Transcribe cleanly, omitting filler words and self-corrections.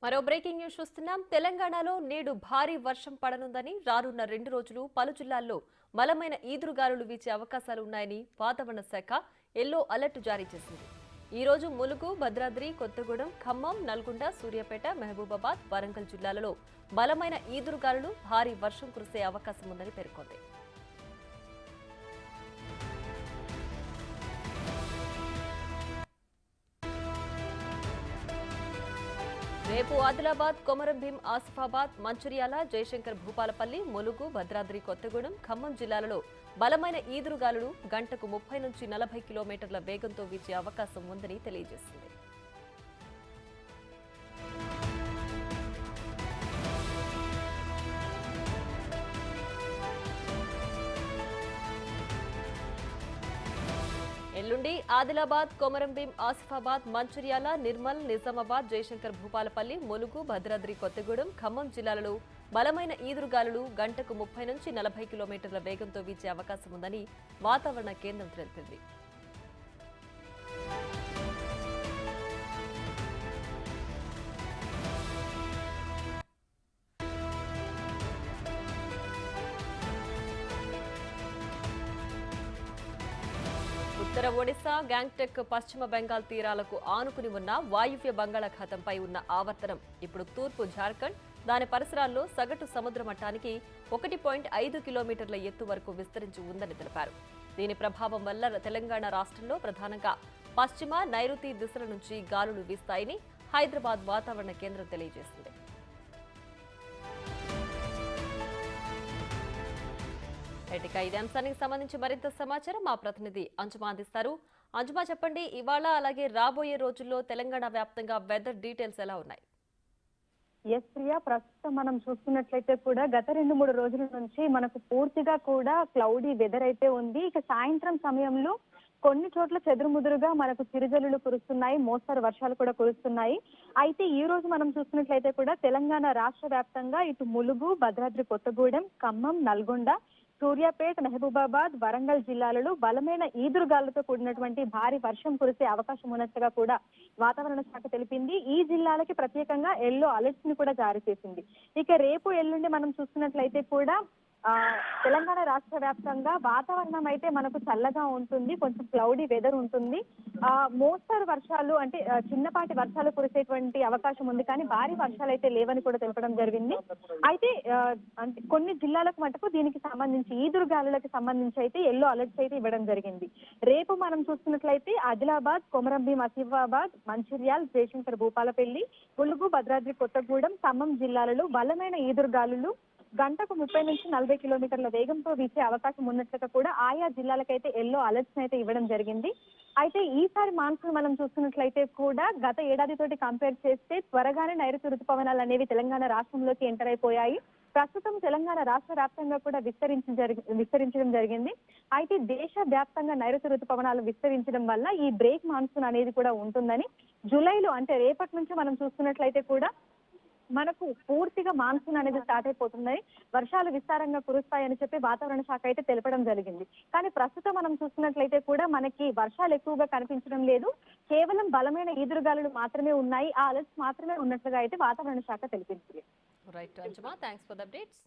మరో breaking news చూస్తున్నాం. తెలంగాణలో నేడు భారీ వర్షం పడనుందని, రానున్న 2 రోజులు పలు జిల్లాల్లో బలమైన ఈదురుగాలులు వీచే అవకాశాలు ఉన్నాయని వాతావరణ శాఖ ఎల్లో అలర్ట్ జారీ చేసింది. ఈ రోజు ములుగు, భద్రాద్రి కొత్తగూడెం, ఖమ్మం, నల్గొండ, సూర్యాపేట, మహబూబాబాద్, వరంగల్ జిల్లాలలో బలమైన ఈదురుగాలులు, భారీ వర్షం కురిసే అవకాశం ఉందని పేర్కొంది. రేపు ఆదిలాబాద్, కొమరంభీం, ఆసిఫాబాద్, మంచిర్యాల, జయశంకర్ భూపాలపల్లి, ములుగు, భద్రాద్రి కొత్తగూడెం, ఖమ్మం జిల్లాలలో బలమైన ఈదురుగాలులు గంటకు 30 నుంచి 40 కిలోమీటర్ల వేగంతో వీచే అవకాశం ఉందని తెలియజేసింది. ఎల్లుండి ఆదిలాబాద్, కొమరంభీం, ఆసిఫాబాద్, మంచిర్యాల, నిర్మల్, నిజామాబాద్, జయశంకర్ భూపాలపల్లి, ములుగు, భద్రాద్రి కొత్తగూడెం, ఖమ్మం జిల్లాలలో బలమైన ఈదురుగాలులు గంటకు 30 నుంచి 40 కిలోమీటర్ల వేగంతో వీచే అవకాశం ఉందని వాతావరణ కేంద్రం తెలిపింది. ఉత్తర ఒడిశా, గ్యాంగ్టక్, పశ్చిమ బెంగాల్ తీరాలకు ఆనుకుని ఉన్న వాయువ్య బంగాళాఖాతంపై ఉన్న ఆవర్తనం ఇప్పుడు తూర్పు జార్ఖండ్, దాని పరిసరాల్లో సగటు సముద్ర మట్టానికి 1.5 కిలోమీటర్ల ఎత్తు వరకు విస్తరించి ఉందని తెలిపారు. దీని ప్రభావం వల్ల తెలంగాణ రాష్ట్రంలో ప్రధానంగా పశ్చిమ, నైరుతి దిశల నుంచి గాలులు వీస్తాయని హైదరాబాద్ వాతావరణ కేంద్రం తెలియజేసింది. ఇదే అంశానికి సంబంధించి మరింత సమాచారం మా ప్రతినిధి అంజుమా అందిస్తారు. అంజుమా, చెప్పండి, ఇవాళ అలాగే రాబోయే రోజుల్లో తెలంగాణ వ్యాప్తంగా వెదర్ డీటెయిల్స్ ఎలా ఉన్నాయి? ఎస్ ప్రియా, ప్రస్తుతం మనం చూస్తున్నట్లయితే కూడా గత 2-3 రోజుల నుంచి మనకు పూర్తిగా కూడా క్లౌడీ వెదర్ అయితే ఉంది. ఇక సాయంత్రం సమయంలో కొన్ని చోట్ల చెదురుముదురుగా మనకు చిరుజల్లులు కురుస్తున్నాయి, మోస్తరు వర్షాలు కూడా కురుస్తున్నాయి. అయితే ఈ రోజు మనం చూస్తున్నట్లయితే కూడా తెలంగాణ రాష్ట్ర వ్యాప్తంగా ఇటు ములుగు, భద్రాద్రి కొత్తగూడెం, ఖమ్మం, నల్గొండ, సూర్యాపేట, మహబూబాబాద్, వరంగల్ జిల్లాలలో బలమైన ఈదురుగాలులతో కూడినటువంటి భారీ వర్షం కురిసే అవకాశం ఉన్నట్టుగా కూడా వాతావరణ శాఖ తెలిపింది. ఈ జిల్లాలకి ప్రత్యేకంగా ఎల్లో అలర్ట్స్ ని కూడా జారీ చేసింది. ఇక రేపు ఎల్లుండి మనం చూస్తున్నట్లయితే కూడా తెలంగాణ రాష్ట్ర వ్యాప్తంగా వాతావరణం అయితే మనకు చల్లగా ఉంటుంది, కొంచెం క్లౌడీ వెదర్ ఉంటుంది. మోస్తరు వర్షాలు అంటే చిన్నపాటి వర్షాలు కురిసేటువంటి అవకాశం ఉంది, కానీ భారీ వర్షాలు అయితే లేవని కూడా తెలపడం జరిగింది. అయితే అంటే కొన్ని జిల్లాలకు మటుకు దీనికి సంబంధించి ఈదురుగాలులకు సంబంధించి అయితే ఎల్లో అలర్ట్స్ అయితే ఇవ్వడం జరిగింది. రేపు మనం చూస్తున్నట్లయితే ఆదిలాబాద్, కొమరంభీం, ఆసిఫాబాద్, మంచిర్యాల్, జయశంకర్ భూపాలపల్లి, ములుగు, భద్రాద్రి కొత్తగూడెం, ఖమ్మం జిల్లాలలో బలమైన ఈదురుగాలులు గంటకు 30 నుంచి 40 కిలోమీటర్ల వేగంతో వీచే అవకాశం ఉన్నట్లుగా కూడా ఆయా జిల్లాలకైతే ఎల్లో అలర్ట్స్ అయితే ఇవ్వడం జరిగింది. అయితే ఈసారి మాన్సూన్ మనం చూస్తున్నట్లయితే కూడా గత ఏడాదితోటి కంపేర్ చేస్తే త్వరగానే నైరుతి రుతుపవనాలు అనేవి తెలంగాణ రాష్ట్రంలోకి ఎంటర్ అయిపోయాయి. ప్రస్తుతం తెలంగాణ రాష్ట్ర వ్యాప్తంగా కూడా విస్తరించడం జరిగింది. అయితే దేశ వ్యాప్తంగా నైరుతి రుతుపవనాలు విస్తరించడం వల్ల ఈ బ్రేక్ మాన్సూన్ అనేది కూడా ఉంటుందని, జూలైలో అంటే రేపటి నుంచి మనం చూస్తున్నట్లయితే కూడా మనకు పూర్తిగా మాన్సూన్ అనేది స్టార్ట్ అయిపోతుందని, వర్షాలు విస్తారంగా కురుస్తాయని చెప్పి వాతావరణ శాఖ అయితే తెలపడం జరిగింది. కానీ ప్రస్తుతం మనం చూస్తున్నట్లయితే కూడా మనకి వర్షాలు ఎక్కువగా కనిపించడం లేదు, కేవలం బలమైన ఈదురుగాలులు మాత్రమే ఉన్నాయి, ఆ అలర్ట్స్ మాత్రమే ఉన్నట్లుగా అయితే వాతావరణ శాఖ తెలిపింది. రైట్ అంజుమా, థాంక్స్ ఫర్ ద అప్డేట్స్.